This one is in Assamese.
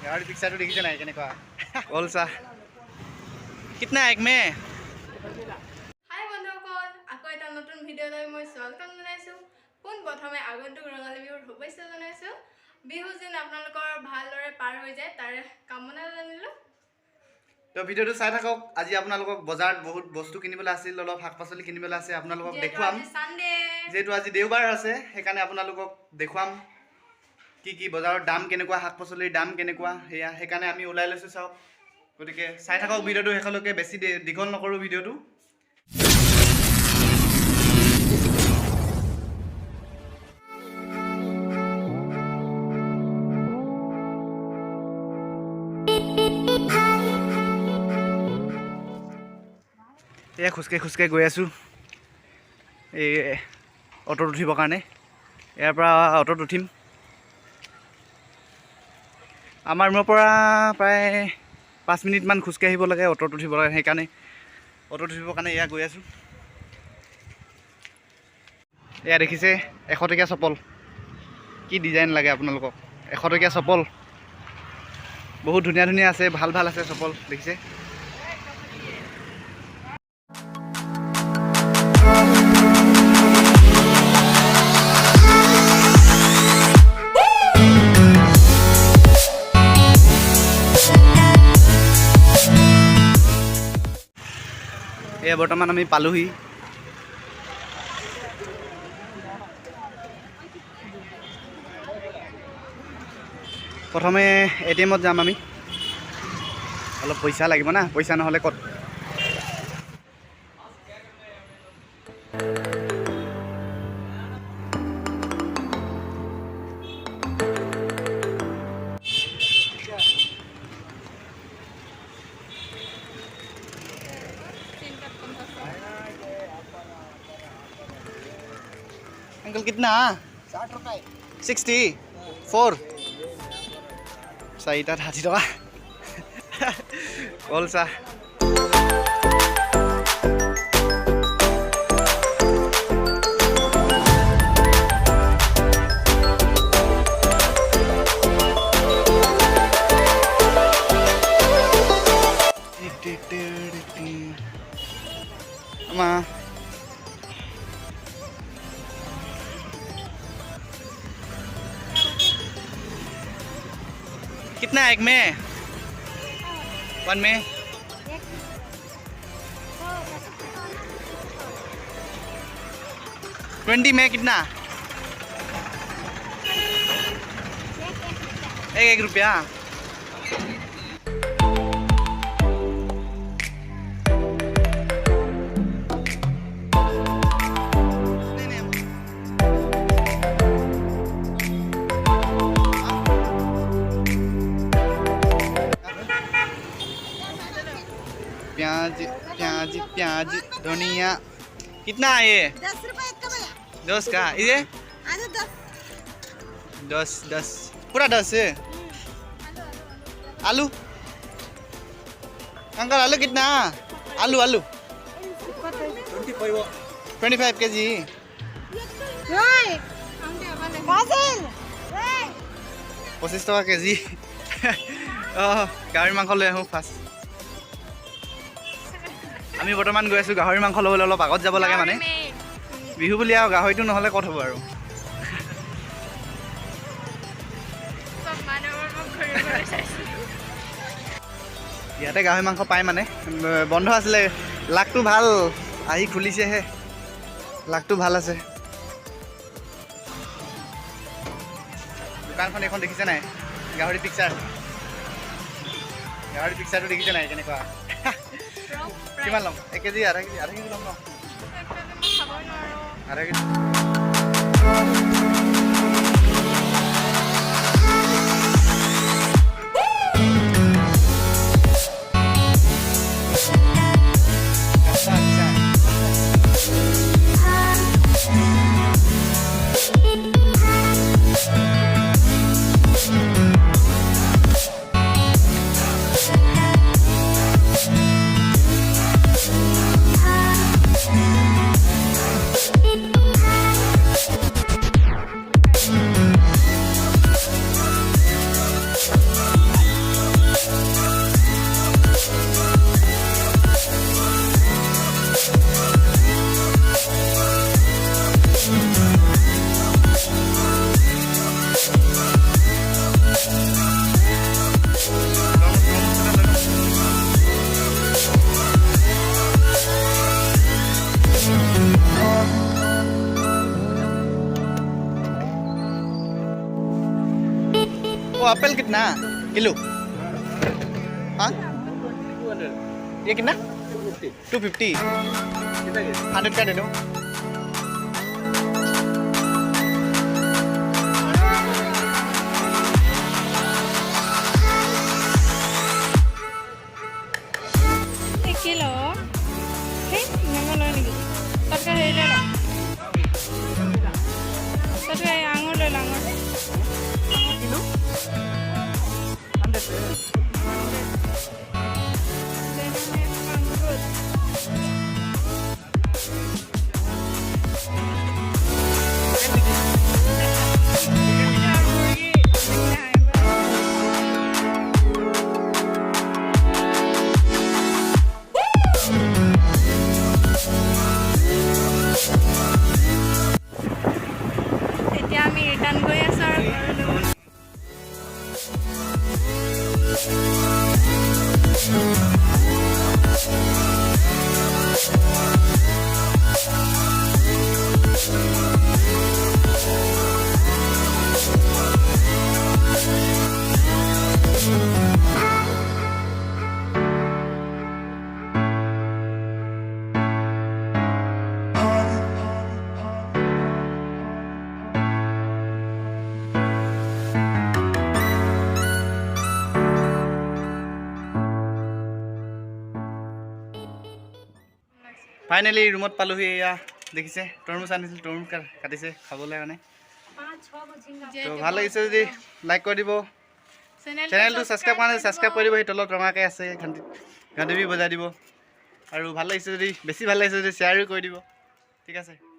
गाड़ी पिक्चर तो देखी नहीं केने कौन सा कितना एक में हाय बंधुসকল আকৌ এটা নতুন ভিডিঅ'লৈ মই স্বাগতম জনাইছো কোন প্ৰথমে আগন্তুক ৰঙালী বিহুৰ শুভেচ্ছা জনাইছো বিহু যেন আপোনালোকৰ ভালদৰে পাৰ হৈ যায় তাৰ কামনা জনাইলো তো ভিডিঅ'টো চাই থাকক আজি আপোনালোকক বজাৰত বহুত বস্তু কিনিবলৈ আছিল অলপ শাক-পাচলি কিনিবলৈ আছে আপোনালোকক দেখুৱাম যেটো আজি দেওবাৰ আছে সেইকাৰণে আপোনালোকক দেখুৱাম কি বজাৰৰ দাম কেনেকুৱা শাক-পাচলিৰ দাম কেনেকুৱা হেয়া সেইকাৰণে আমি ওলাই লৈছো চাওক গতিকে চাই থাকক ভিডিঅ'টো হেকলৈকে বেছি দীঘল নকৰো ভিডিঅ'টো এয়া খুচকে গৈ আছো এই অটোত উঠিবৰ কাৰণে ইয়াৰ পৰা অটোত উঠিম আমাৰ ৰুমৰ পৰা প্ৰায় 5 মিনিটমান খুচকে আহিব লাগে অটোত উঠিব লাগে সেইকাৰণে অটোত উঠিবৰ কাৰণে এয়া গৈ আছো এয়া দেখিছে 100 টকীয়া চপল কি ডিজাইন লাগে আপোনালোকক 100 টকীয়া চপল বহুত ধুনীয়া ধুনীয়া আছে ভাল ভাল আছে চপল দেখিছে এয়া বৰ্তমান আমি পালোহি প্ৰথমে এটিএমত যাম আমি অলপ পইচা লাগিব না পইচা নহ'লে ক'ত अंकल कितना 60 रुपए 64 চাৰিটাত 60 টকা কল চা আমা कितना एक में 1 में $20 में कितना एक रुपया प्याज धनिया कितना है ये 10 रुपए का भैया 10 का ये आलू 10 पूरा 10 है आलू अंकल आलू कितना आलू 25 केजी बाजिल 25 टका केजी গাহৰি মাংস লৈ আহোঁ ফাৰ্ষ্ট আমি বৰ্তমান গৈ আছোঁ গাহৰি মাংস ল'বলৈ অলপ আগত যাব লাগে মানে বিহু বুলি আৰু গাহৰিটো নহ'লে ক'ত হ'ব আৰু ইয়াতে গাহৰি মাংস পায় মানে বন্ধ আছিলে লাকটো ভাল আহি খুলিছেহে লাকটো ভাল আছে দোকানখন এখন দেখিছে নাই গাহৰি পিকচাৰটো দেখিছে নাই কেনেকুৱা কিমান ল'ম 1 কেজি আধা কেজি ল'ম ন আধা কেজি एप्पल कितना किलो? हाँ ये कितना 250 100 का दे दो किलो नंबर लो नहीं तक है ले लो तक है आंगुर ले लो किलो এতিয়া আমি ৰিটাৰ্ণ কৰি আছো আৰু फाइनली रूमत पालोহি এয়া দেখিছে তৰমুজ আনিছিল তৰমুজ কাটিছে খাবলৈ মানে তো ভাল লাগিছে যদি লাইক কৰি দিব চেনেলটো সাবস্ক্ৰাইব কৰা নাই সাবস্ক্ৰাইব কৰি দিব এই তলত ৰঙাকৈ আছে ঘণ্টি বজাই দিব আৰু ভাল লাগিছে যদি বেছি ভাল লাগিছে যদি শ্বেয়াৰো কৰি দিব ঠিক আছে